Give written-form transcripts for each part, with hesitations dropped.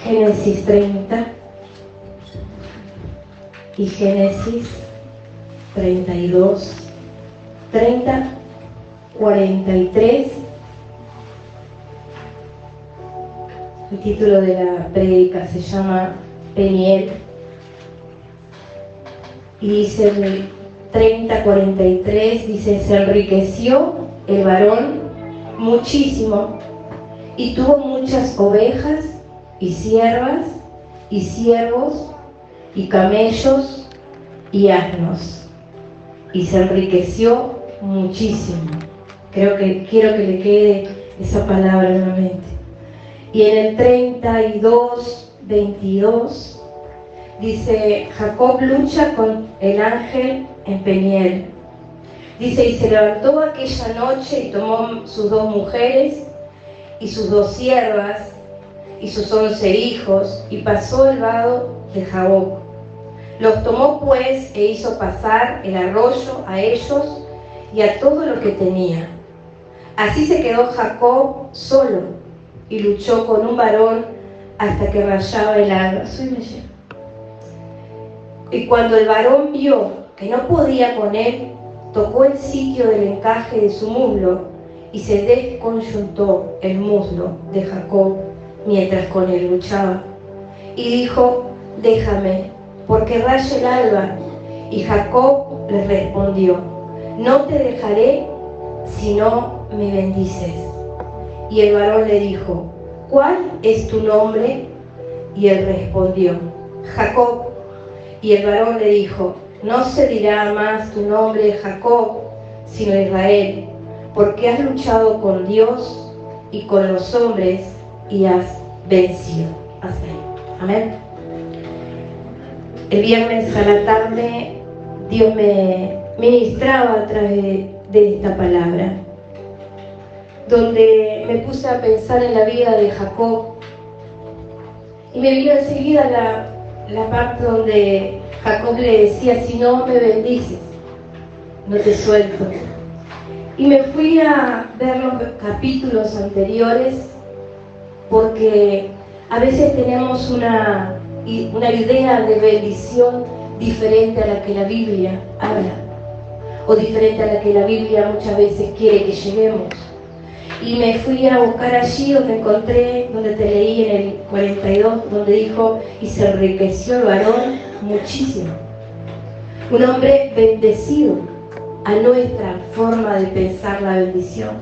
Génesis 30 y Génesis 32, 30, 43. El título de la prédica se llama Peniel y dice en el 30, 43, dice: se enriqueció el varón muchísimo y tuvo muchas ovejas y siervas y siervos y camellos y asnos, y se enriqueció muchísimo. Quiero que le quede esa palabra en la mente. Y en el 32, 22 dice: Jacob lucha con el ángel en Peniel. Dice: y se levantó aquella noche y tomó sus 2 mujeres y sus 2 siervas y sus 11 hijos, y pasó el vado de Jaboc. Los tomó pues e hizo pasar el arroyo a ellos y a todo lo que tenía. Así se quedó Jacob solo y luchó con un varón hasta que rayaba el alba. Y cuando el varón vio que no podía con él, tocó el sitio del encaje de su muslo y se desconyuntó el muslo de Jacob mientras con él luchaba. Y dijo: déjame, porque raya el alba. Y Jacob le respondió: no te dejaré si no me bendices. Y el varón le dijo: ¿cuál es tu nombre? Y él respondió: Jacob. Y el varón le dijo: no se dirá más tu nombre Jacob, sino Israel, porque has luchado con Dios y con los hombres y has vencido. Hasta ahí. Amén. El viernes a la tarde Dios me ministraba a través de esta palabra, donde me puse a pensar en la vida de Jacob y me vino enseguida la parte donde Jacob le decía: si no me bendices, no te suelto. Y me fui a ver los capítulos anteriores, porque a veces tenemos una idea de bendición diferente a la que la Biblia habla, o diferente a la que la Biblia muchas veces quiere que lleguemos. Y me fui a buscar allí donde encontré, donde te leí en el 42, donde dijo: y se enriqueció el varón muchísimo. Un hombre bendecido a nuestra forma de pensar la bendición.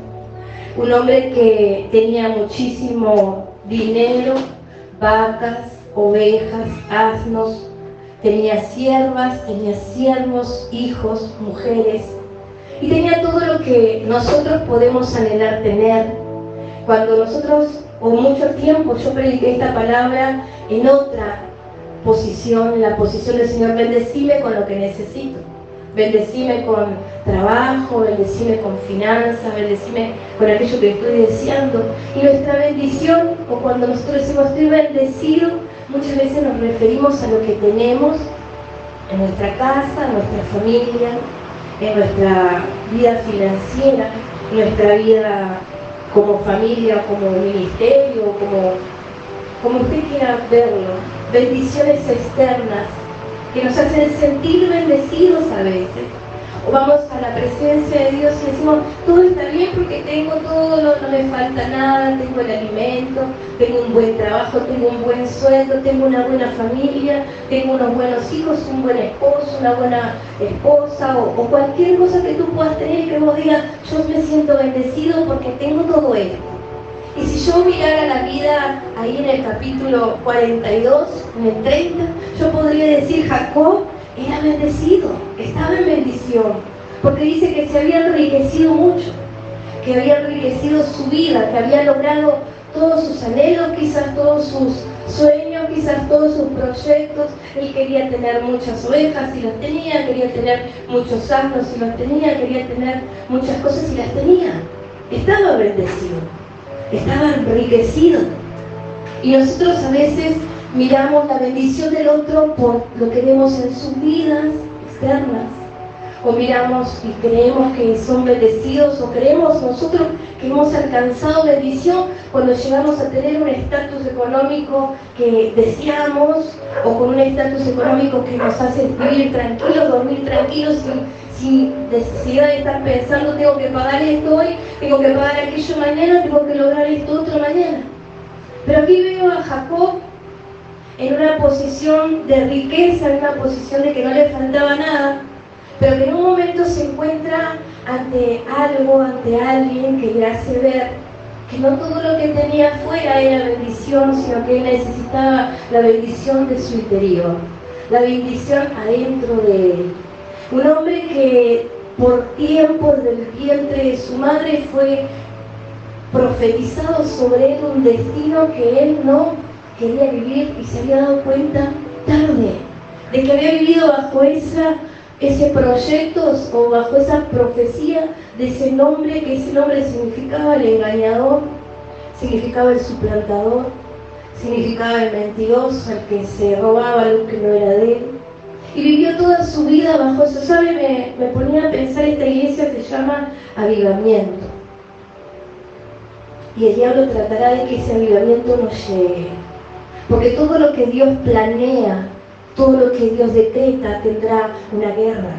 Un hombre que tenía muchísimo dinero, vacas, ovejas, asnos, tenía siervas, tenía siervos, hijos, mujeres, y tenía todo lo que nosotros podemos anhelar tener. Cuando nosotros, o mucho tiempo, yo prediqué esta palabra en otra posición, en la posición del Señor: bendecime con lo que necesito, bendecime con trabajo, bendecime con finanzas, bendecime con aquello que estoy deseando. Y nuestra bendición, o cuando nosotros decimos estoy bendecido, muchas veces nos referimos a lo que tenemos en nuestra casa, en nuestra familia, en nuestra vida financiera, en nuestra vida como familia, como ministerio, como usted quiera verlo. Bendiciones externas que nos hacen sentir bendecidos a veces. O vamos a la presencia de Dios y decimos: todo está bien porque tengo todo, no me falta nada, tengo el alimento, tengo un buen trabajo, tengo un buen sueldo, tengo una buena familia, tengo unos buenos hijos, un buen esposo, una buena esposa, o cualquier cosa que tú puedas tener y que vos digas: yo me siento bendecido porque tengo todo esto. Y si yo mirara la vida ahí en el capítulo 42, en el 30, yo podría decir: Jacob era bendecido, estaba en bendición, porque dice que se había enriquecido mucho, que había enriquecido su vida, que había logrado todos sus anhelos, quizás todos sus sueños, quizás todos sus proyectos. Él quería tener muchas ovejas y las tenía, quería tener muchos asnos y los tenía, quería tener muchas cosas y las tenía. Estaba bendecido, estaba enriquecido. Y nosotros a veces miramos la bendición del otro por lo que vemos en sus vidas externas, o miramos y creemos que son bendecidos, o creemos nosotros que hemos alcanzado bendición cuando llegamos a tener un estatus económico que deseamos, o con un estatus económico que nos hace vivir tranquilos, dormir tranquilos, sin necesidad de estar pensando, tengo que pagar esto hoy, tengo que pagar aquello mañana, tengo que lograr esto otro mañana. Pero aquí veo a Jacob en una posición de riqueza, en una posición de que no le faltaba nada, pero que en un momento se encuentra ante algo, ante alguien que le hace ver que no todo lo que tenía afuera era bendición, sino que él necesitaba la bendición de su interior, la bendición adentro de él. Un hombre que por tiempo del vientre de su madre fue profetizado sobre él un destino que él no quería vivir y se había dado cuenta tarde de que había vivido bajo ese proyecto o bajo esa profecía de ese nombre, que ese nombre significaba el engañador, significaba el suplantador, significaba el mentiroso, el que se robaba lo que no era de él. Y vivió toda su vida bajo eso. ¿Sabe? Me ponía a pensar, esta iglesia se llama avivamiento. Y el diablo tratará de que ese avivamiento no llegue. Porque todo lo que Dios planea, todo lo que Dios decreta tendrá una guerra.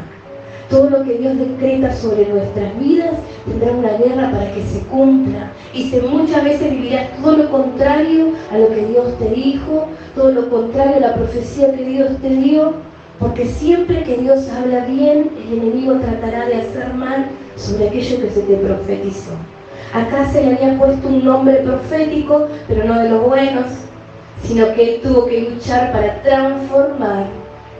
Todo lo que Dios decreta sobre nuestras vidas tendrá una guerra para que se cumpla. Y muchas veces vivirás todo lo contrario a lo que Dios te dijo, todo lo contrario a la profecía que Dios te dio. Porque siempre que Dios habla bien, el enemigo tratará de hacer mal sobre aquello que se te profetizó. Acá se le había puesto un nombre profético, pero no de los buenos, sino que él tuvo que luchar para transformar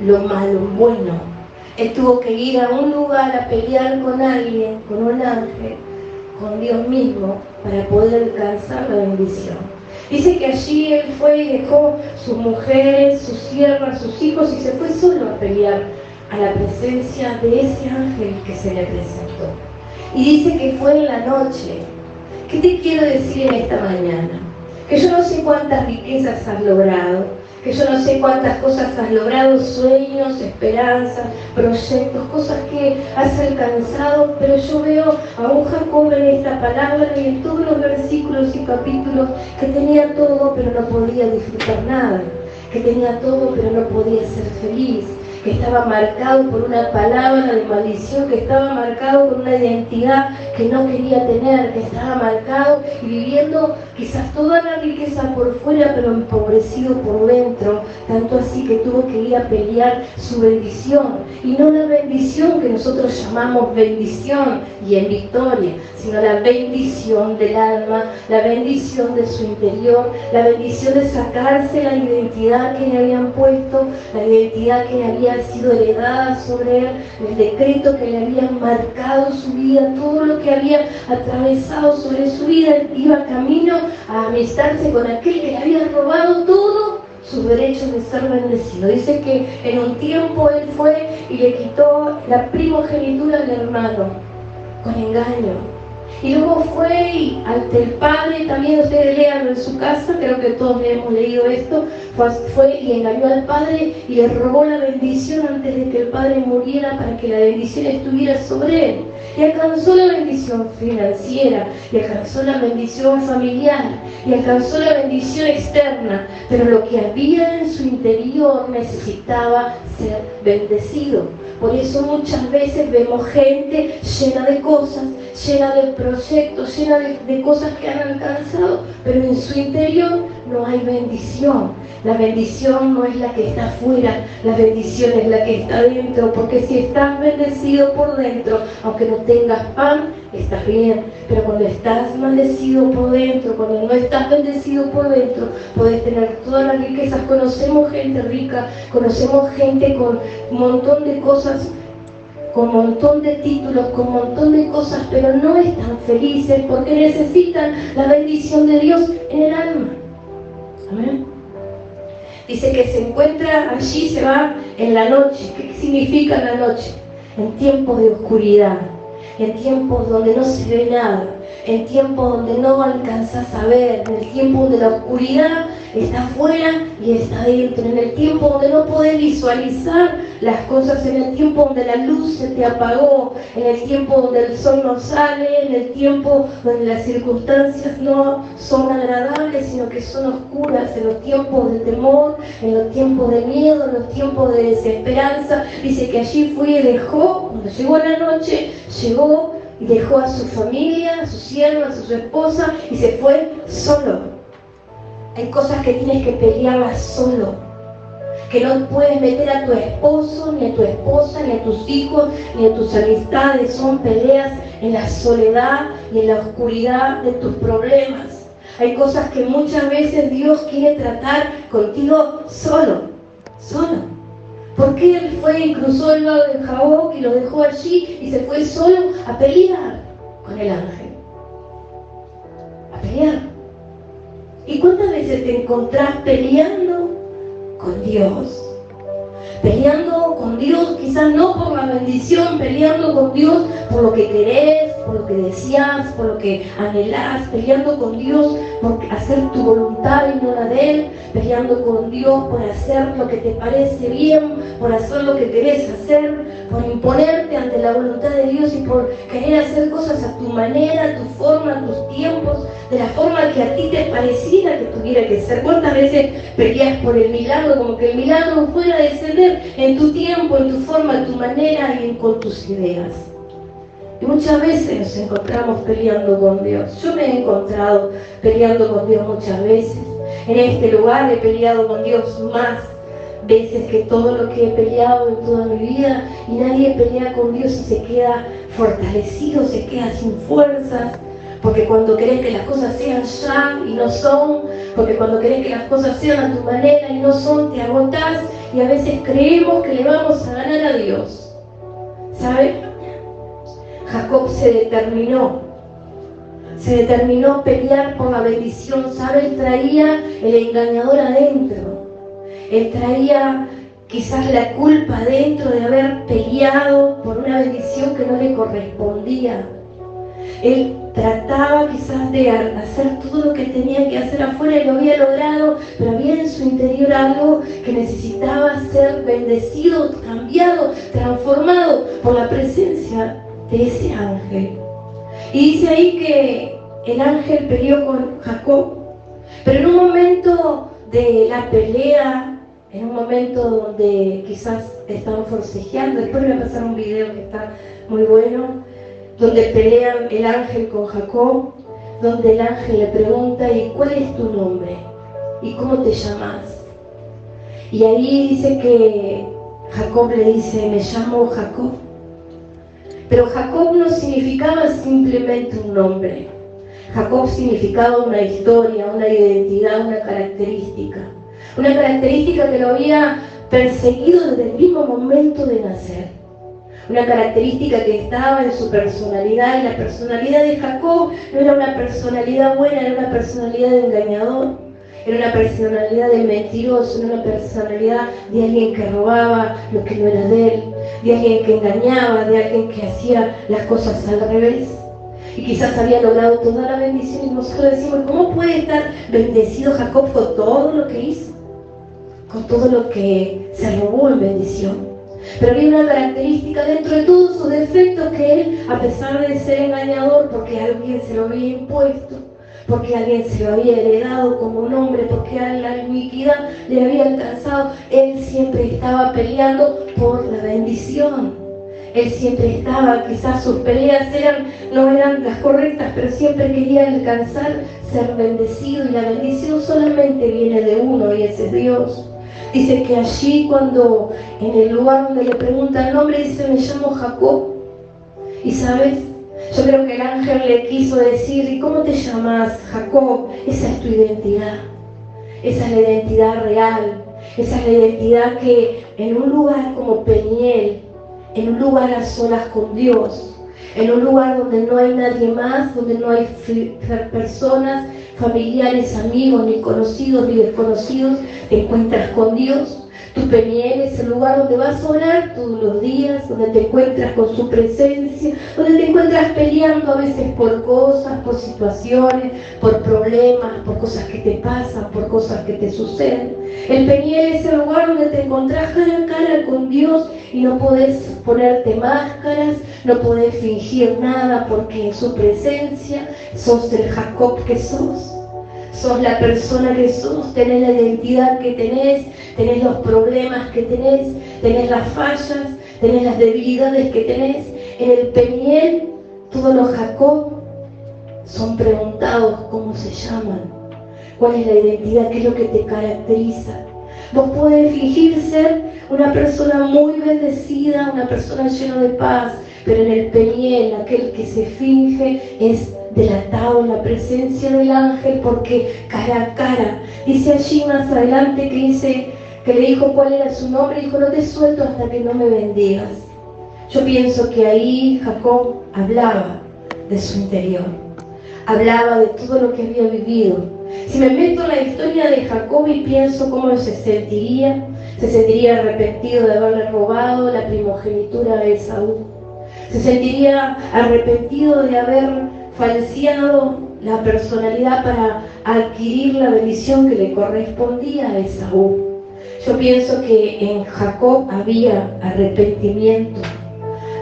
lo malo en bueno. Él tuvo que ir a un lugar a pelear con alguien, con un ángel, con Dios mismo, para poder alcanzar la bendición. Dice que allí él fue y dejó sus mujeres, sus siervas, sus hijos y se fue solo a pelear a la presencia de ese ángel que se le presentó. Y dice que fue en la noche. ¿Qué te quiero decir en esta mañana? Que yo no sé cuántas riquezas has logrado, que yo no sé cuántas cosas has logrado, sueños, esperanzas, proyectos, cosas que has alcanzado, pero yo veo a un Jacob en esta palabra y en todos los versículos y capítulos que tenía todo pero no podía disfrutar nada, que tenía todo pero no podía ser feliz, que estaba marcado por una palabra de maldición, que estaba marcado por una identidad que no quería tener, que estaba marcado y viviendo quizás toda la riqueza por fuera, pero empobrecido por dentro, tanto así que tuvo que ir a pelear su bendición, y no la bendición que nosotros llamamos bendición y en victoria, sino la bendición del alma, la bendición de su interior, la bendición de sacarse la identidad que le habían puesto, la identidad que le había sido heredada sobre él, el decreto que le habían marcado su vida, todo lo que había atravesado sobre su vida. Él iba camino a amistarse con aquel que le había robado todo sus derechos de ser bendecido. Dice que en un tiempo él fue y le quitó la primogenitura al hermano con engaño. Y luego fue y ante el padre, también ustedes leanlo en su casa, creo que todos hemos leído esto, fue y engañó al padre y le robó la bendición antes de que el padre muriera para que la bendición estuviera sobre él. Y alcanzó la bendición financiera, y alcanzó la bendición familiar, y alcanzó la bendición externa, pero lo que había en su interior necesitaba ser bendecido. Por eso muchas veces vemos gente llena de cosas, llena de proyectos, llena de cosas que han alcanzado, pero en su interior no hay bendición. La bendición no es la que está afuera, la bendición es la que está dentro, porque si estás bendecido por dentro, aunque no tengas pan, estás bien, pero cuando estás maldecido por dentro, cuando no estás bendecido por dentro, puedes tener todas las riquezas. Conocemos gente rica, conocemos gente con un montón de cosas, con un montón de títulos, con un montón de cosas, pero no están felices porque necesitan la bendición de Dios en el alma. Amén. Dice que se encuentra allí, se va en la noche. ¿Qué significa la noche? En tiempos de oscuridad, en tiempos donde no se ve nada, en tiempos donde no alcanzas a ver, en el tiempo donde la oscuridad está afuera y está adentro, en el tiempo donde no podés visualizar las cosas, en el tiempo donde la luz se te apagó, en el tiempo donde el sol no sale, en el tiempo donde las circunstancias no son agradables, sino que son oscuras, en los tiempos de temor, en los tiempos de miedo, en los tiempos de desesperanza. Dice que allí fue y dejó, cuando llegó la noche, llegó y dejó a su familia, a su sierva, a su esposa, y se fue solo. Hay cosas que tienes que pelearlas solo, que no puedes meter a tu esposo, ni a tu esposa, ni a tus hijos, ni a tus amistades. Son peleas en la soledad y en la oscuridad de tus problemas. Hay cosas que muchas veces Dios quiere tratar contigo solo. Porque Él fue y cruzó el lago de Jaboc y lo dejó allí y se fue solo a pelear con el ángel. A pelear. ¿Y cuántas veces te encontrás peleando con Dios? Peleando con Dios, quizás no por la bendición, peleando con Dios por lo que querés, por lo que deseas, por lo que anhelás, peleando con Dios por hacer tu voluntad y no la de Él, peleando con Dios por hacer lo que te parece bien, por hacer lo que querés hacer, por imponerte ante la voluntad de Dios y por querer hacer cosas a tu manera, a tu forma, a tus tiempos, de la forma que a ti te pareciera que tuviera que ser. ¿Cuántas veces peleas por el milagro, como que el milagro fuera a descender en tu tiempo, en tu forma, en tu manera y con tus ideas? Y muchas veces nos encontramos peleando con Dios. Yo me he encontrado peleando con Dios muchas veces. En este lugar he peleado con Dios más veces que todo lo que he peleado en toda mi vida, y nadie pelea con Dios y se queda fortalecido, se queda sin fuerzas. Porque cuando querés que las cosas sean ya y no son, porque cuando querés que las cosas sean a tu manera y no son, te agotás y a veces creemos que le vamos a ganar a Dios. ¿Sabe? Jacob se determinó a pelear por la bendición. ¿Sabe? Él traía el engañador adentro. Él traía quizás la culpa adentro de haber peleado por una bendición que no le correspondía. Él trataba quizás de hacer todo lo que tenía que hacer afuera y lo había logrado, pero había en su interior algo que necesitaba ser bendecido, cambiado, transformado por la presencia de ese ángel. Y dice ahí que el ángel peleó con Jacob, pero en un momento de la pelea, en un momento donde quizás estaban forcejeando, después le voy a pasar un video que está muy bueno, donde pelean el ángel con Jacob, donde el ángel le pregunta: ¿y cuál es tu nombre? ¿Y cómo te llamas? Y ahí dice que Jacob le dice: me llamo Jacob. Pero Jacob no significaba simplemente un nombre. Jacob significaba una historia, una identidad, una característica. Una característica que lo había perseguido desde el mismo momento de nacer. Una característica que estaba en su personalidad, y la personalidad de Jacob no era una personalidad buena, era una personalidad de engañador, era una personalidad de mentiroso, era una personalidad de alguien que robaba lo que no era de él, de alguien que engañaba, de alguien que hacía las cosas al revés. Y quizás había logrado toda la bendición, y nosotros decimos: ¿cómo puede estar bendecido Jacob con todo lo que hizo? Con todo lo que se robó en bendición. Pero había una característica dentro de todos sus defectos, que él, a pesar de ser engañador, porque alguien se lo había impuesto, porque alguien se lo había heredado como un hombre, porque a la iniquidad le había alcanzado, él siempre estaba peleando por la bendición. Él siempre estaba, quizás sus peleas no eran las correctas, pero siempre quería alcanzar ser bendecido, y la bendición solamente viene de uno, y ese es Dios. Dice que allí, cuando en el lugar donde le pregunta el nombre, dice: me llamo Jacob. Y sabes, yo creo que el ángel le quiso decir: ¿y cómo te llamas, Jacob? Esa es tu identidad. Esa es la identidad real. Esa es la identidad que en un lugar como Peniel, en un lugar a solas con Dios, En un lugar donde no hay nadie más, donde no hay personas, familiares, amigos, ni conocidos, ni desconocidos, te encuentras con Dios. Tu Peniel es el lugar donde vas a orar todos los días, donde te encuentras con su presencia, donde te encuentras peleando a veces por cosas, por situaciones, por problemas, por cosas que te pasan, por cosas que te suceden. El Peniel es el lugar donde te encontrás cara a cara con Dios y no podés ponerte máscaras, no podés fingir nada, porque en su presencia sos el Jacob que sos. Sos la persona que sos, tenés la identidad que tenés los problemas que tenés las fallas, tenés las debilidades que tenés. En el Peniel, todos los Jacob son preguntados cómo se llaman, cuál es la identidad, qué es lo que te caracteriza. Vos podés fingir ser una persona muy bendecida, una persona llena de paz, pero en el Peniel, aquel que se finge es delatado en la presencia del ángel, porque cara a cara, dice allí más adelante que le dijo cuál era su nombre, dijo: no te suelto hasta que no me bendigas. Yo pienso que ahí Jacob hablaba de su interior, hablaba de todo lo que había vivido. Si me meto en la historia de Jacob y pienso cómo se sentiría arrepentido de haberle robado la primogenitura a Esaú, se sentiría arrepentido de haber falseado la personalidad para adquirir la bendición que le correspondía a Esaú. Yo pienso que en Jacob había arrepentimiento,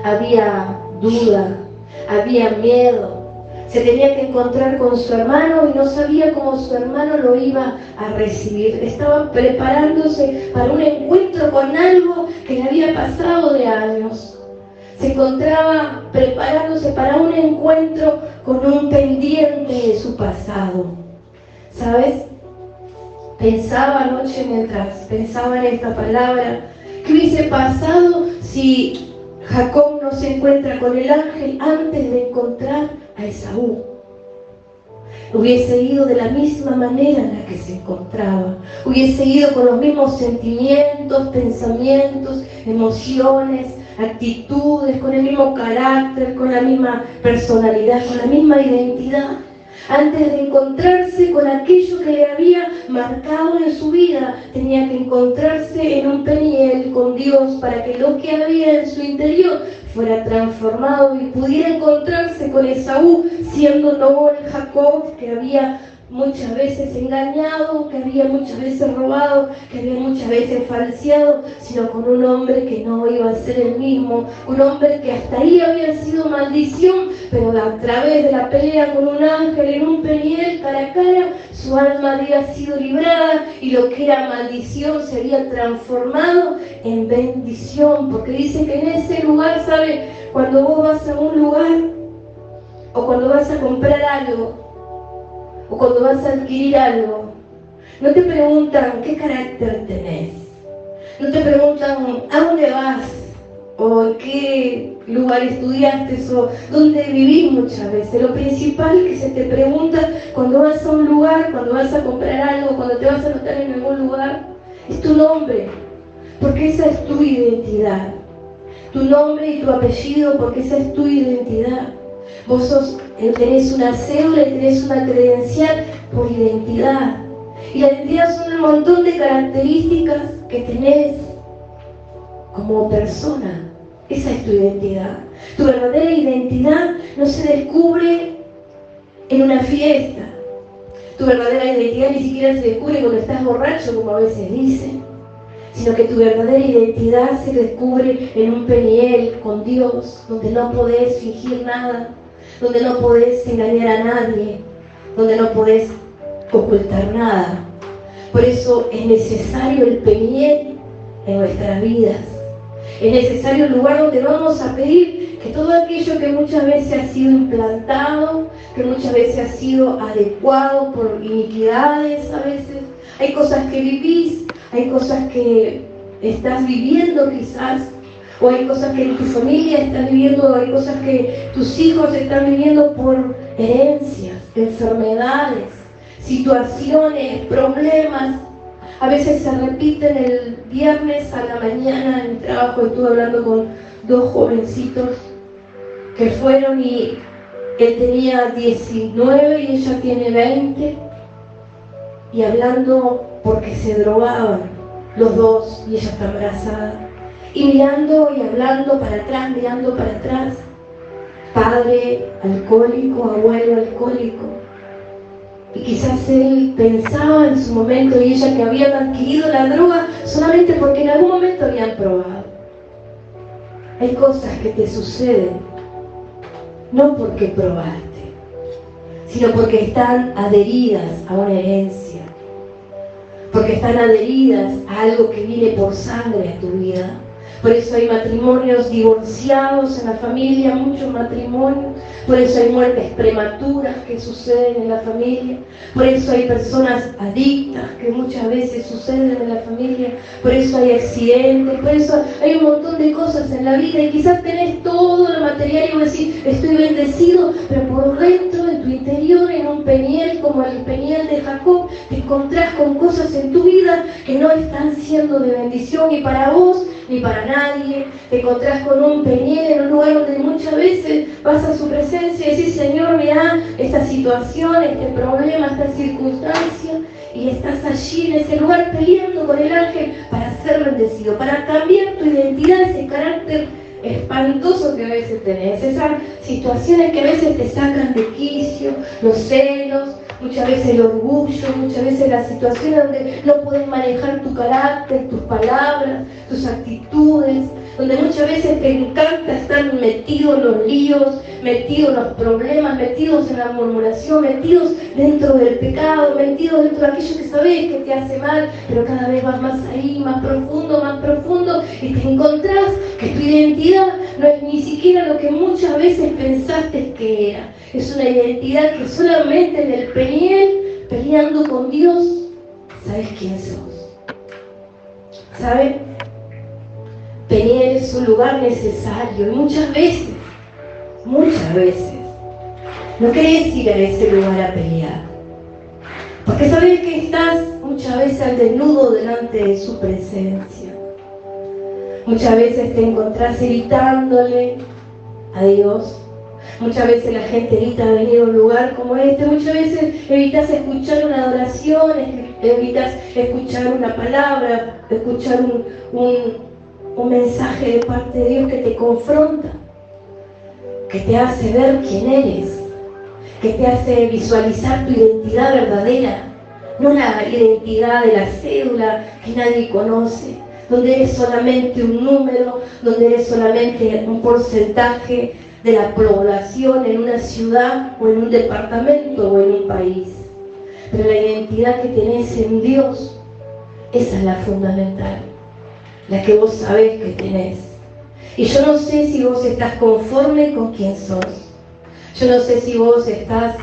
había duda, había miedo. Se tenía que encontrar con su hermano y no sabía cómo su hermano lo iba a recibir. Estaba preparándose para un encuentro con algo que le había pasado de años. Se encontraba preparándose para un encuentro con un pendiente de su pasado. ¿Sabes? Pensaba anoche mientras pensaba en esta palabra, ¿qué hubiese pasado si Jacob no se encuentra con el ángel antes de encontrar a Esaú? Hubiese ido de la misma manera en la que se encontraba, hubiese ido con los mismos sentimientos, pensamientos, emociones, actitudes, con el mismo carácter, con la misma personalidad, con la misma identidad, antes de encontrarse con aquello que le había marcado en su vida. Tenía que encontrarse en un Peniel con Dios para que lo que había en su interior fuera transformado y pudiera encontrarse con Esaú, siendo no el Jacob que había muchas veces engañado, que había muchas veces robado, que había muchas veces falseado, sino con un hombre que no iba a ser el mismo, un hombre que hasta ahí había sido maldición, pero a través de la pelea con un ángel en un Peniel cara a cara, su alma había sido librada y lo que era maldición se había transformado en bendición, porque dice que en ese lugar, ¿sabe? Cuando vos vas a un lugar o cuando vas a comprar algo, o cuando vas a adquirir algo, no te preguntan qué carácter tenés, no te preguntan a dónde vas, o en qué lugar estudiaste, o dónde vivís muchas veces. Lo principal que se te pregunta cuando vas a un lugar, cuando vas a comprar algo, cuando te vas a anotar en algún lugar, es tu nombre, porque esa es tu identidad. Tu nombre y tu apellido, porque esa es tu identidad. Vos tenés una cédula y tenés una credencial por identidad. Y la identidad son un montón de características que tenés como persona. Esa es tu identidad. Tu verdadera identidad no se descubre en una fiesta. Tu verdadera identidad ni siquiera se descubre cuando estás borracho, como a veces dicen, sino que tu verdadera identidad se descubre en un Peniel con Dios, donde no podés fingir nada, donde no podés engañar a nadie, donde no podés ocultar nada. Por eso es necesario el Peniel en nuestras vidas. Es necesario el lugar donde vamos a pedir que todo aquello que muchas veces ha sido implantado, que muchas veces ha sido adecuado por iniquidades a veces, hay cosas que vivís, hay cosas que estás viviendo quizás, o hay cosas que tu familia está viviendo, o hay cosas que tus hijos están viviendo por herencias, enfermedades, situaciones, problemas. A veces se repiten. El viernes a la mañana en el trabajo estuve hablando con dos jovencitos que fueron y él tenía 19 y ella tiene 20, y hablando porque se drogaban los dos y ella está embarazada, y mirando y hablando para atrás, mirando para atrás, padre alcohólico, abuelo alcohólico. Y quizás él pensaba en su momento y ella que habían adquirido la droga solamente porque en algún momento habían probado. Hay cosas que te suceden no porque probaste, sino porque están adheridas a una herencia, porque están adheridas a algo que viene por sangre a tu vida. Por eso hay matrimonios divorciados en la familia, muchos matrimonios. Por eso hay muertes prematuras que suceden en la familia. Por eso hay personas adictas que muchas veces suceden en la familia. Por eso hay accidentes. Por eso hay un montón de cosas en la vida. Y quizás tenés todo lo material y vos decís, estoy bendecido, pero por dentro de tu interior, en un peniel como el peniel de Jacob, te encontrás con cosas en tu vida que no están siendo de bendición ni para vos ni para nadie. Te encontrás con un peniel en un lugar donde muchas veces vas a su presencia y decís, Señor, mirá esta situación, este problema, esta circunstancia, y estás allí en ese lugar peleando con el ángel para ser bendecido, para cambiar tu identidad, ese carácter espantoso que a veces tenés, esas situaciones que a veces te sacan de quicio, los celos, muchas veces el orgullo, muchas veces las situaciones donde no puedes manejar tu carácter, tus palabras, tus actitudes, donde muchas veces te encanta estar metido en los líos, metido en los problemas, metidos en la murmuración, metidos dentro del pecado, metidos dentro de aquello que sabes que te hace mal, pero cada vez vas más ahí, más profundo, y te encontrás que tu identidad no es ni siquiera lo que muchas veces pensaste que era. Es una identidad que solamente en el peniel, peleando con Dios, sabes quién sos. ¿Saben? Peniel es un lugar necesario y muchas veces, no querés ir a ese lugar a pelear. Porque sabes que estás muchas veces al desnudo delante de su presencia. Muchas veces te encontrás evitándole a Dios. Muchas veces la gente evita venir a un lugar como este. Muchas veces evitas escuchar una adoración, evitas escuchar una palabra, escuchar un mensaje de parte de Dios que te confronta, que te hace ver quién eres, que te hace visualizar tu identidad verdadera, no la identidad de la cédula que nadie conoce, donde eres solamente un número, donde eres solamente un porcentaje de la población en una ciudad o en un departamento o en un país. Pero la identidad que tenés en Dios, esa es la fundamental, la que vos sabés que tenés. Y yo no sé si vos estás conforme con quién sos. Yo no sé si vos estás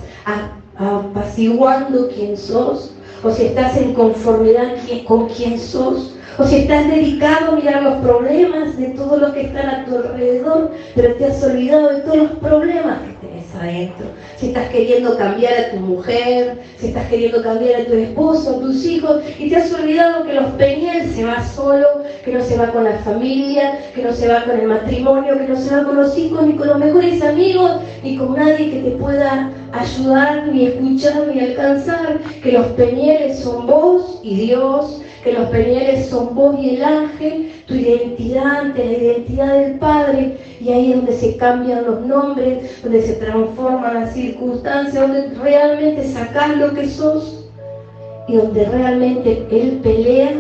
apaciguando quién sos, o si estás en conformidad con quién sos, o si estás dedicado a mirar los problemas de todos los que están a tu alrededor, pero te has olvidado de todos los problemas que tenés adentro. Si estás queriendo cambiar a tu mujer, si estás queriendo cambiar a tu esposo, a tus hijos, y te has olvidado que los peniel se va solo, que no se va con la familia, que no se va con el matrimonio, que no se va con los hijos, ni con los mejores amigos, ni con nadie que te pueda ayudar, ni escuchar, ni alcanzar, que los penieles son vos y Dios, que los penieles son vos y el ángel, tu identidad ante la identidad del Padre, y ahí es donde se cambian los nombres, donde se transforman las circunstancias, donde realmente sacás lo que sos y donde realmente Él pelea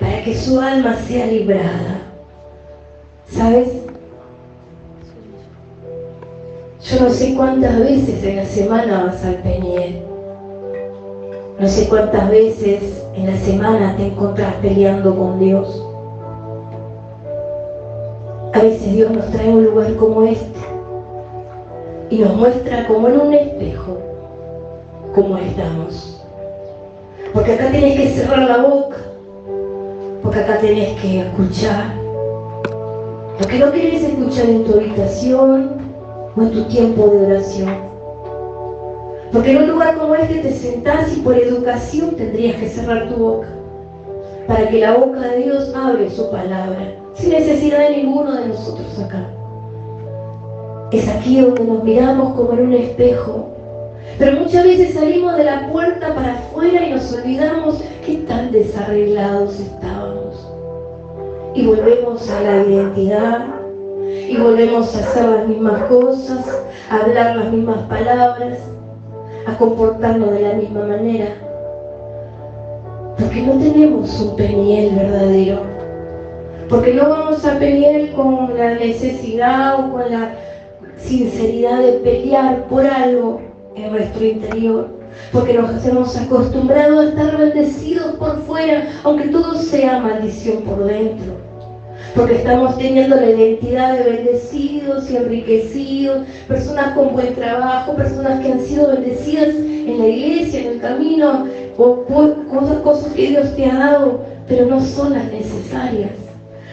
para que su alma sea librada. ¿Sabes? Yo no sé cuántas veces en la semana vas al peniel. No sé cuántas veces en la semana te encontrás peleando con Dios. A veces Dios nos trae a un lugar como este y nos muestra como en un espejo cómo estamos. Porque acá tenés que cerrar la boca, porque acá tenés que escuchar lo que no querés escuchar en tu habitación o en tu tiempo de oración. Porque en un lugar como este te sentás y por educación tendrías que cerrar tu boca para que la boca de Dios hable su palabra, sin necesidad de ninguno de nosotros acá. Es aquí donde nos miramos como en un espejo. Pero muchas veces salimos de la puerta para afuera y nos olvidamos qué tan desarreglados estábamos. Y volvemos a la identidad, y volvemos a hacer las mismas cosas, a hablar las mismas palabras, a comportarnos de la misma manera. Porque no tenemos un Peniel verdadero. Porque no vamos a pelear con la necesidad o con la sinceridad de pelear por algo en nuestro interior, porque nos hemos acostumbrado a estar bendecidos por fuera, aunque todo sea maldición por dentro, porque estamos teniendo la identidad de bendecidos y enriquecidos, personas con buen trabajo, personas que han sido bendecidas en la iglesia, en el camino, o cosas que Dios te ha dado, pero no son las necesarias.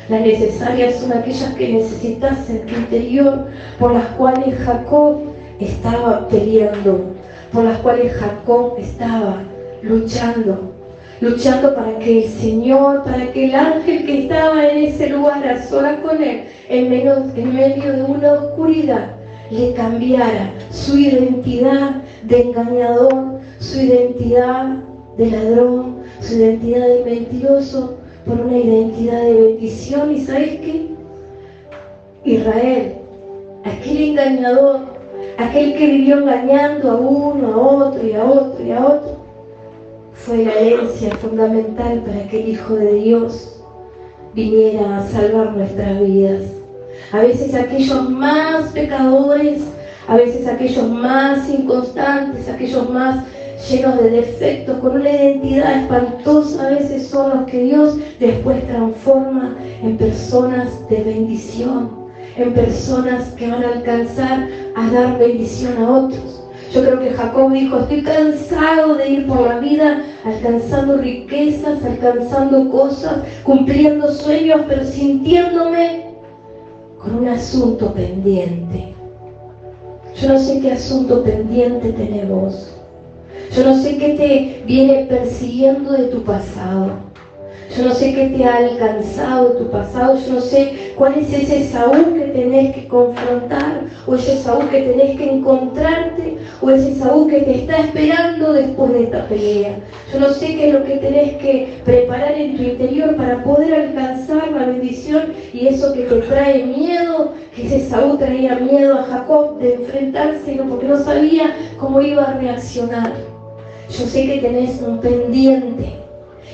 Las necesarias son aquellas que necesitas en tu interior, por las cuales Jacob estaba peleando, por las cuales Jacob estaba luchando para que el Señor, para que el ángel que estaba en ese lugar a solas con él, en medio de una oscuridad, le cambiara su identidad de engañador, su identidad de ladrón, su identidad de mentiroso, por una identidad de bendición. ¿Y sabes qué? Israel, aquel engañador, aquel que vivió engañando a uno, a otro y a otro y a otro, fue la herencia fundamental para que el Hijo de Dios viniera a salvar nuestras vidas. A veces aquellos más pecadores, a veces aquellos más inconstantes, aquellos más llenos de defectos, con una identidad espantosa, a veces son los que Dios después transforma en personas de bendición, en personas que van a alcanzar a dar bendición a otros. Yo creo que Jacob dijo: estoy cansado de ir por la vida alcanzando riquezas, alcanzando cosas, cumpliendo sueños, pero sintiéndome con un asunto pendiente. Yo no sé qué asunto pendiente tenemos. Yo no sé qué te viene persiguiendo de tu pasado. Yo no sé qué te ha alcanzado de tu pasado. Yo no sé cuál es ese Saúl que tenés que confrontar, o ese Saúl que tenés que encontrarte, o ese Saúl que te está esperando después de esta pelea. Yo no sé qué es lo que tenés que preparar en tu interior para poder alcanzar la bendición, y eso que te trae miedo, que ese Saúl traía miedo a Jacob de enfrentárselo porque no sabía cómo iba a reaccionar. Yo sé que tenés un pendiente,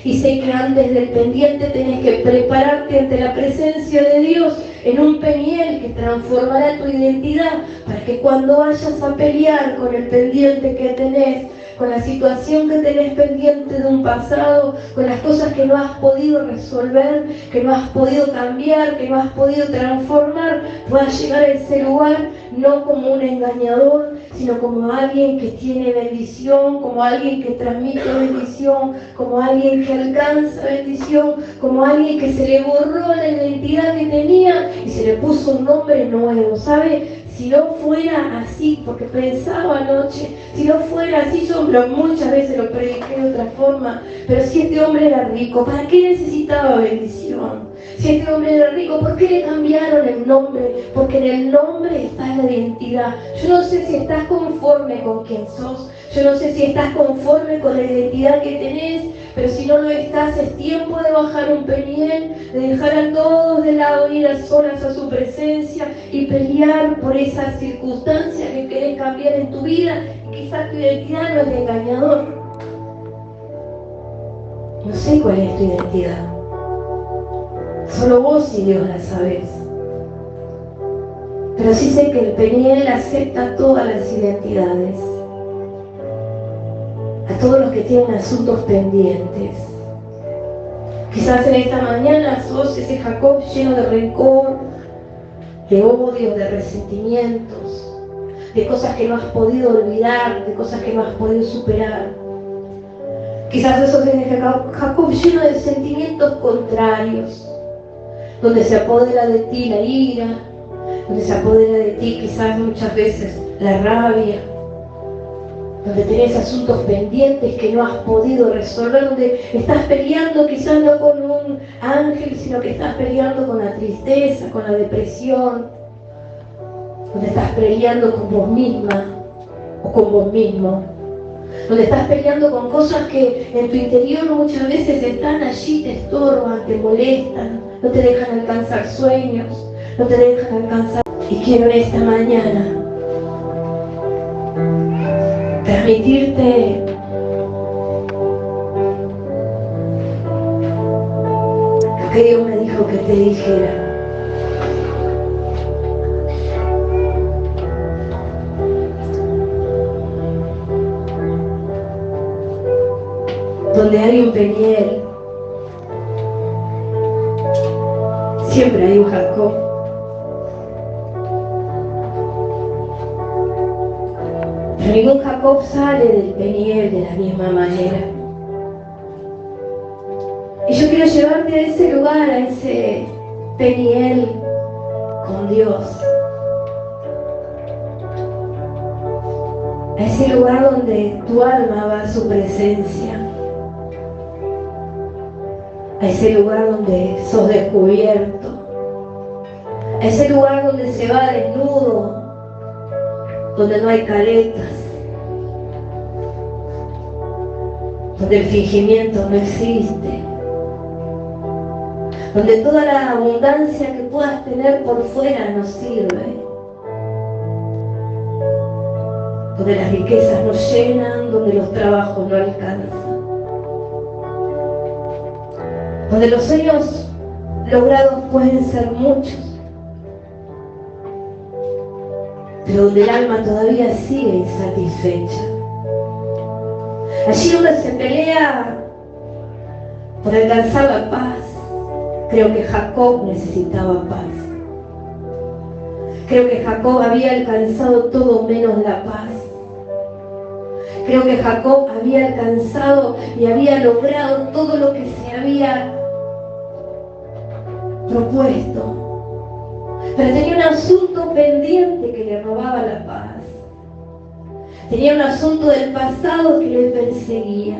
y sé que antes del pendiente tenés que prepararte ante la presencia de Dios en un Peniel que transformará tu identidad, para que cuando vayas a pelear con el pendiente que tenés, con la situación que tenés pendiente de un pasado, con las cosas que no has podido resolver, que no has podido cambiar, que no has podido transformar, puedas llegar a ese lugar no como un engañador, sino como alguien que tiene bendición, como alguien que transmite bendición, como alguien que alcanza bendición, como alguien que se le borró la identidad que tenía y se le puso un nombre nuevo, ¿sabe? Si no fuera así, porque pensaba anoche, si no fuera así, yo muchas veces lo prediqué de otra forma, pero si este hombre era rico, ¿para qué necesitaba bendición? Si este hombre era rico, ¿por qué le cambiaron el nombre? Porque en el nombre está la identidad. Yo no sé si estás conforme con quien sos, yo no sé si estás conforme con la identidad que tenés, pero si no lo estás, es tiempo de bajar un Peniel, de dejar a todos de lado, ir a solas a su presencia y pelear por esa circunstancia que querés cambiar en tu vida. Y quizás tu identidad no es de engañador. No sé cuál es tu identidad. Solo vos y Dios la sabés. Pero sí sé que el Peniel acepta todas las identidades. A todos los que tienen asuntos pendientes. Quizás en esta mañana sos ese Jacob lleno de rencor, de odio, de resentimientos, de cosas que no has podido olvidar, de cosas que no has podido superar. Quizás sos ese Jacob lleno de sentimientos contrarios, donde se apodera de ti la ira, donde se apodera de ti quizás muchas veces la rabia, donde tenés asuntos pendientes que no has podido resolver, donde estás peleando quizás no con un ángel, sino que estás peleando con la tristeza, con la depresión. donde estás peleando con vos misma o con vos mismo, donde estás peleando con cosas que en tu interior muchas veces están allí, te estorban, te molestan, no te dejan alcanzar sueños, no te dejan alcanzar. Y quiero en esta mañana transmitirte lo que Dios me dijo que te dijera. Donde hay un Peniel, siempre hay un Jacob. Pero ningún Jacob sale del Peniel de la misma manera. Y yo quiero llevarte a ese lugar, a ese Peniel con Dios. A ese lugar donde tu alma va a su presencia. A ese lugar donde sos descubierto, a ese lugar donde se va desnudo, donde no hay caretas, donde el fingimiento no existe, donde toda la abundancia que puedas tener por fuera no sirve, donde las riquezas no llenan, donde los trabajos no alcanzan, donde los sueños logrados pueden ser muchos, pero donde el alma todavía sigue insatisfecha. Allí donde se pelea por alcanzar la paz. Creo que Jacob necesitaba paz. Creo que Jacob había alcanzado todo menos la paz. Creo que Jacob había alcanzado y había logrado todo lo que se había propuesto, pero tenía un asunto pendiente que le robaba la paz. Tenía un asunto del pasado que le perseguía.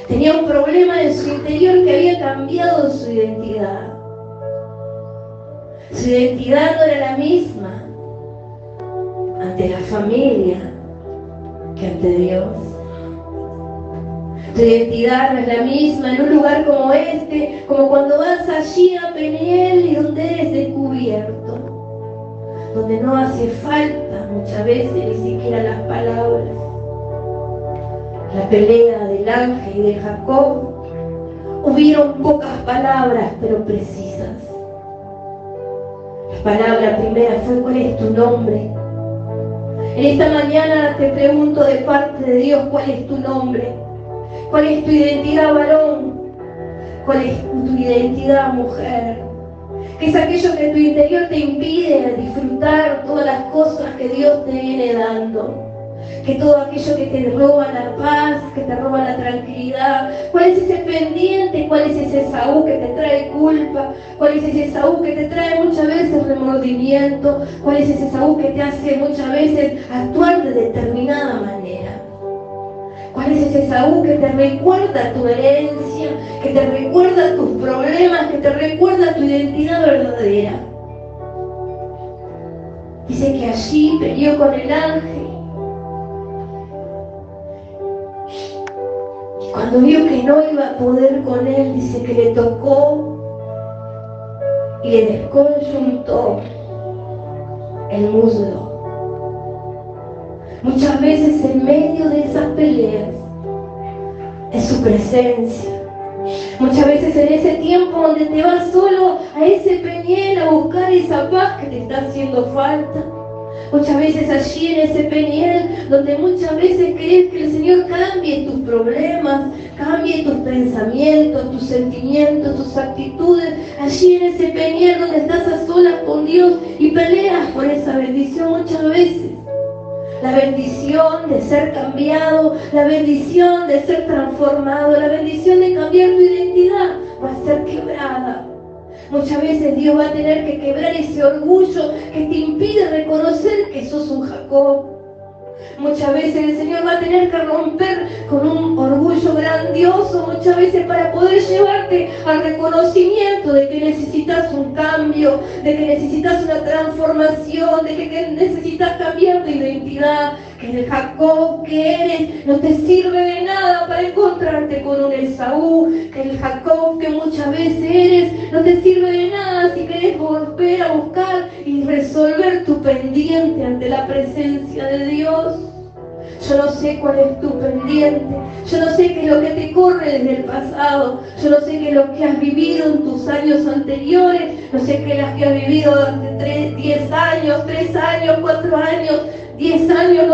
Tenía un problema en su interior que había cambiado su identidad. Su identidad no era la misma ante la familia que ante Dios. Tu identidad no es la misma en un lugar como este, como cuando vas allí a Peniel y donde eres descubierto, donde no hace falta muchas veces ni siquiera las palabras. La pelea del ángel y de Jacob, hubieron pocas palabras pero precisas. La palabra primera fue: ¿cuál es tu nombre? En esta mañana te pregunto de parte de Dios: ¿cuál es tu nombre? ¿Cuál es tu identidad, varón? ¿Cuál es tu identidad, mujer? ¿Qué es aquello que en tu interior te impide disfrutar todas las cosas que Dios te viene dando? Que todo aquello que te roba la paz, que te roba la tranquilidad. ¿Cuál es ese pendiente? ¿Cuál es ese Esaú que te trae culpa? ¿Cuál es ese Esaú que te trae muchas veces remordimiento? ¿Cuál es ese Esaú que te hace muchas veces actuar de determinada manera? ¿Cuál es ese Esaú que te recuerda tu herencia, que te recuerda tus problemas, que te recuerda tu identidad verdadera? Dice que allí peleó con el ángel. Y cuando vio que no iba a poder con él, dice que le tocó y le desconjuntó el muslo. Muchas veces en medio de esas peleas es su presencia. Muchas veces en ese tiempo donde te vas solo a ese Peniel a buscar esa paz que te está haciendo falta. Muchas veces allí en ese Peniel donde muchas veces crees que el Señor cambie tus problemas, cambie tus pensamientos, tus sentimientos, tus actitudes. Allí en ese Peniel donde estás a solas con Dios y peleas por esa bendición muchas veces. La bendición de ser cambiado, la bendición de ser transformado, la bendición de cambiar tu identidad va a ser quebrada. Muchas veces Dios va a tener que quebrar ese orgullo que te impide reconocer que sos un Jacob. Muchas veces el Señor va a tener que romper con un orgullo grandioso, muchas veces para poder llevarte acercarte al reconocimiento de que necesitas un cambio, de que necesitas una transformación, de que necesitas cambiar de identidad, que el Jacob que eres no te sirve de nada para encontrarte con un Esaú, que el Jacob que muchas veces eres no te sirve de nada si querés volver a buscar y resolver tu pendiente ante la presencia de Dios. Yo no sé cuál es tu pendiente, yo no sé qué es lo que te corre desde el pasado, yo no sé qué es lo que has vivido en tus años anteriores, no sé qué es lo que has vivido durante 10 años, 3 años, 4 años, 10 años,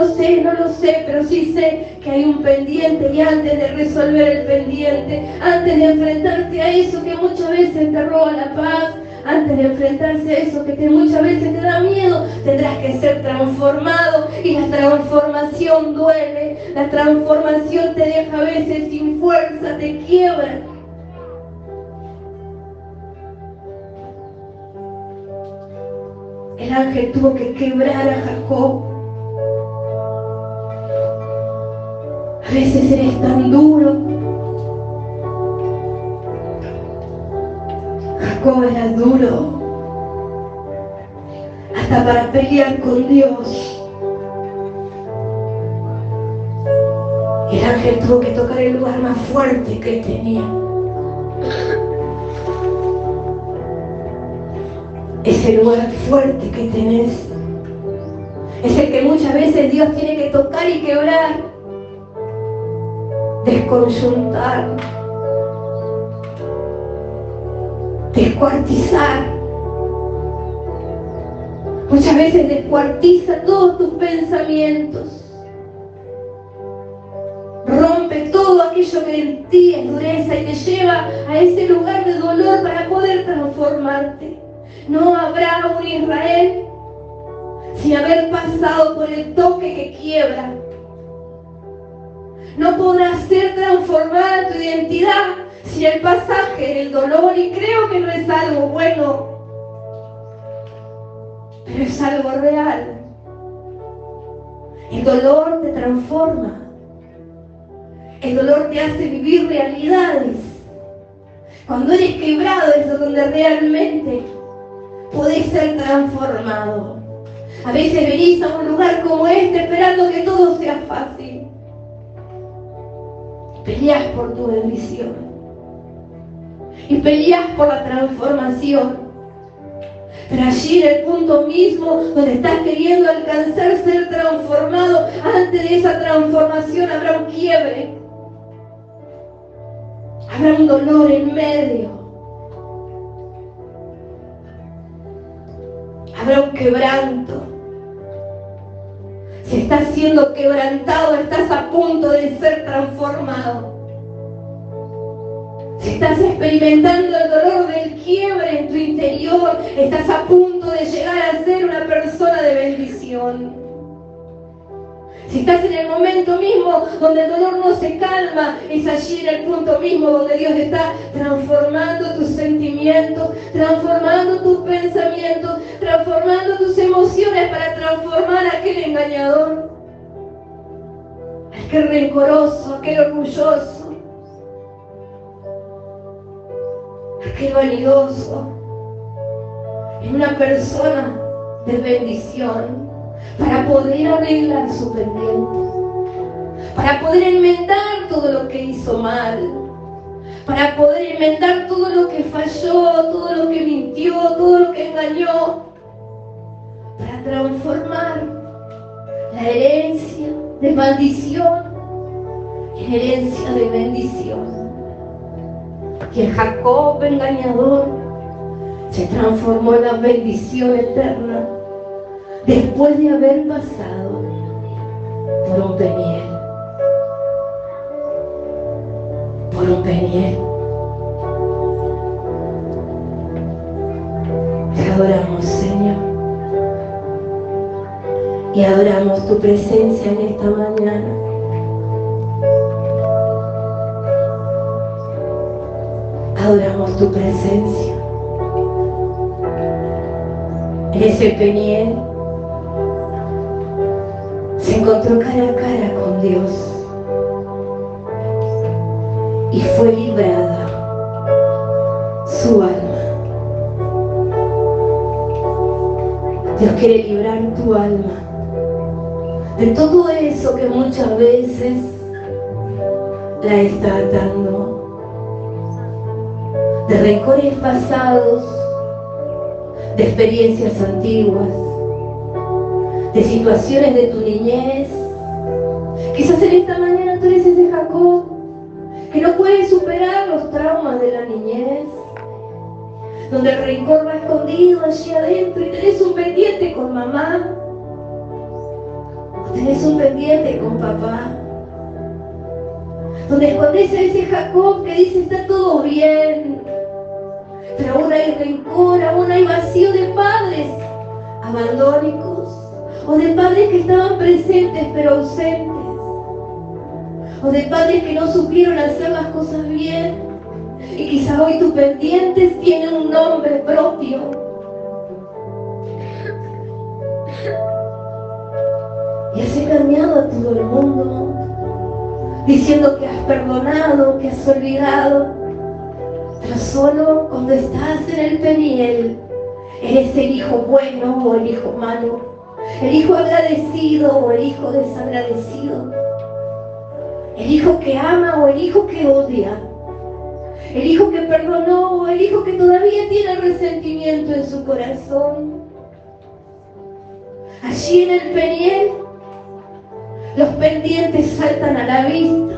no lo sé, pero sí sé que hay un pendiente y antes de resolver el pendiente, antes de enfrentarte a eso que muchas veces te roba la paz, antes de enfrentarse a eso que muchas veces te da miedo, tendrás que ser transformado y la transformación duele, la transformación te deja a veces sin fuerza, te quiebra. El ángel tuvo que quebrar a Jacob. A veces eres tan duro. Jacob era duro hasta para pelear con Dios. El ángel tuvo que tocar el lugar más fuerte que tenía. Ese lugar fuerte que tenés es el que muchas veces Dios tiene que tocar y quebrar, desconjuntar, descuartizar. Muchas veces descuartiza todos tus pensamientos, rompe todo aquello que en ti es dureza y te lleva a ese lugar de dolor para poder transformarte. No habrá un Israel sin haber pasado por el toque que quiebra. No podrás ser transformada tu identidad sin el pasaje del dolor, y creo que no es algo bueno, pero es algo real. El dolor te transforma. El dolor te hace vivir realidades. Cuando eres quebrado es donde realmente podés ser transformado. A veces venís a un lugar como este esperando que todo sea fácil. Peleás por tu bendición. Y peleás por la transformación. Pero allí en el punto mismo donde estás queriendo alcanzar ser transformado, antes de esa transformación habrá un quiebre. Habrá un dolor en medio. Habrá un quebranto. Si estás siendo quebrantado, estás a punto de ser transformado. Si estás experimentando el dolor del quiebre en tu interior, estás a punto de llegar a ser una persona de bendición. Si estás en el momento mismo donde el dolor no se calma, es allí en el punto mismo donde Dios está transformando tus sentimientos, transformando tus pensamientos, transformando tus emociones para transformar a aquel engañador, aquel rencoroso, aquel orgulloso, aquel vanidoso, en una persona de bendición, para poder arreglar su pendiente, para poder enmendar todo lo que hizo mal, para poder enmendar todo lo que falló, todo lo que mintió, todo lo que engañó, para transformar la herencia de maldición en herencia de bendición. Y el Jacob engañador se transformó en la bendición eterna después de haber pasado por un Peniel. Por un Peniel. Te adoramos, Señor. Y adoramos tu presencia en esta mañana. Adoramos tu presencia. En ese Peniel se encontró cara a cara con Dios y fue librada Dios quiere librar tu alma de todo eso que muchas veces la está atando, de rencores pasados, de experiencias antiguas, de situaciones de tu niñez. Quizás en esta mañana tú eres ese Jacob que no puede superar los traumas de la niñez, donde el rencor va escondido allí adentro y tenés un pendiente con mamá, o tenés un pendiente con papá, donde escondes a ese Jacob que dice está todo bien, pero aún hay rencor, aún hay vacío de padres abandónicos, o de padres que estaban presentes pero ausentes, o de padres que no supieron hacer las cosas bien. Y quizá hoy tus pendientes tienen un nombre propio. Y has engañado a todo el mundo, diciendo que has perdonado, que has olvidado. Pero solo cuando estás en el Peniel, eres el hijo bueno o el hijo malo, el hijo agradecido o el hijo desagradecido, el hijo que ama o el hijo que odia, el hijo que perdonó o el hijo que todavía tiene resentimiento en su corazón. Allí en el Peniel, los pendientes saltan a la vista.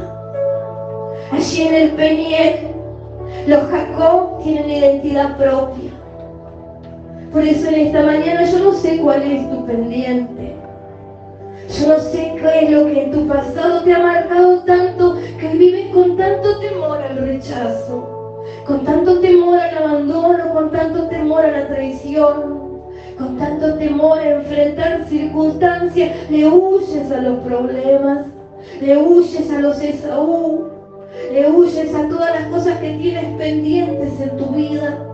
Allí en el Peniel, los Jacob tienen identidad propia. Por eso en esta mañana yo no sé cuál es tu pendiente. Yo no sé qué es lo que en tu pasado te ha marcado tanto, que vives con tanto temor al rechazo, con tanto temor al abandono, con tanto temor a la traición, con tanto temor a enfrentar circunstancias. Le huyes a los problemas, le huyes a los Esaú, le huyes a todas las cosas que tienes pendientes en tu vida.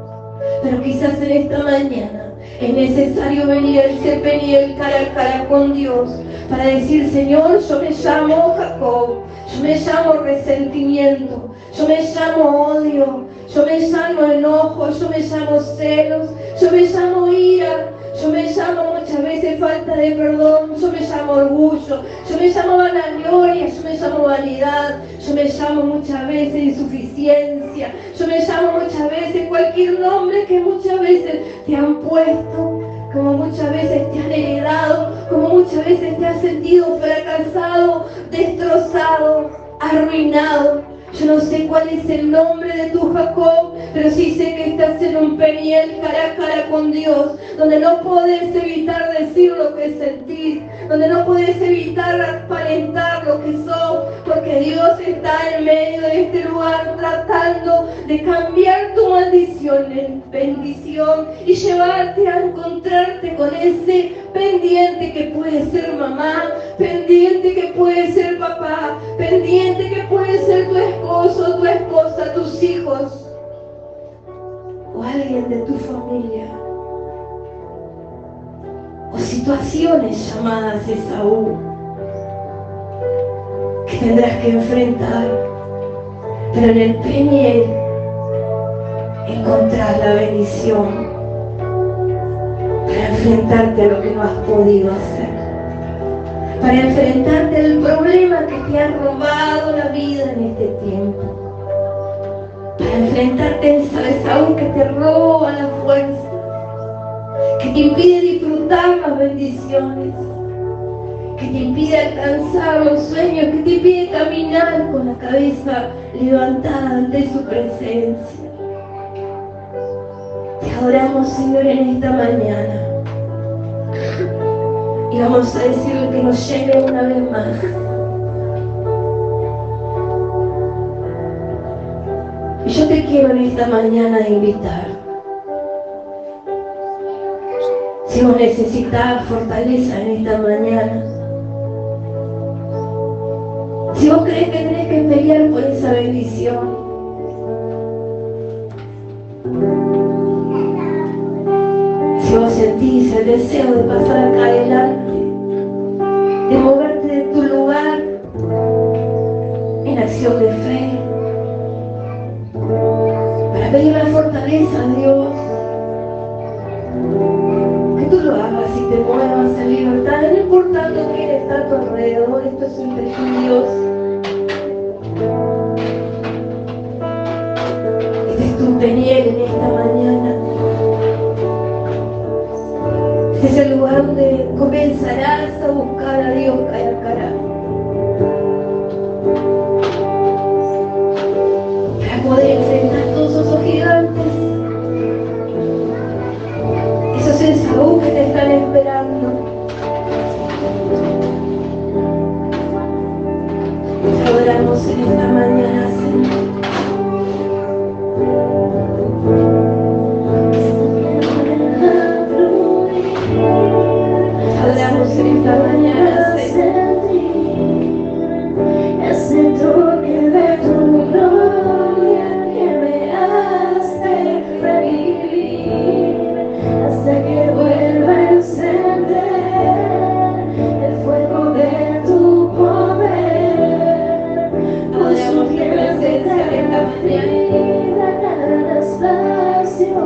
Pero quizás en esta mañana es necesario venir a ese Peniel cara a cara con Dios para decir: Señor, yo me llamo Jacob, yo me llamo resentimiento, yo me llamo odio, yo me llamo enojo, yo me llamo celos, yo me llamo ira, yo me llamo muchas veces falta de perdón, yo me llamo orgullo, yo me llamo vanagloria, yo me llamo vanidad, yo me llamo muchas veces insuficiencia, yo me llamo muchas veces cualquier nombre que muchas veces te han puesto, como muchas veces te han heredado, como muchas veces te has sentido fracasado, destrozado, arruinado. Yo no sé cuál es el nombre de tu Jacob, pero sí sé que estás en un Peniel cara a cara con Dios, donde no podés evitar decir lo que sentís, donde no podés evitar aparentar lo que sos, porque Dios está en medio de este lugar tratando de cambiar tu maldición en bendición y llevarte a encontrarte con ese pendiente que puede ser mamá, pendiente que puede ser papá, pendiente que puede ser tu esposo, tu esposa, tus hijos o alguien de tu familia, o situaciones llamadas Esaú que tendrás que enfrentar. Pero en el Peniel encontrás la bendición para enfrentarte a lo que no has podido hacer, para enfrentarte al problema que te ha robado la vida en este tiempo, para enfrentarte a esa Esaú que te roba la fuerza, que te impide disfrutar las bendiciones, que te impide alcanzar los sueños, que te impide caminar con la cabeza levantada ante su presencia. Te adoramos, Señor, en esta mañana. Y vamos a decirle que nos llene una vez más. Y yo te quiero en esta mañana invitar. Si vos necesitas fortaleza en esta mañana, si vos crees que tenés que pelear por esa bendición, si vos sentís el deseo de pasar acá adelante, de moverte de tu lugar en acción de fe, para pedir la fortaleza a Dios, que tú lo hagas y te muevas en libertad, no importando quién está a tu alrededor. Esto es entre tú y Dios. Este es tu Peniel en esta mañana. Este es el lugar donde comenzarás a buscar a Dios cara a cara, para poder enfrentar todos esos gigantes, esos Esaú que te están esperando. Te adoramos en esta mañana, Señor. Adoramos en esta mañana, Señor. Ese toque de tu gloria que me hace revivir hasta que vuelva a encender el fuego de tu poder. Adoramos tu presencia en esta mañana. Cada espacio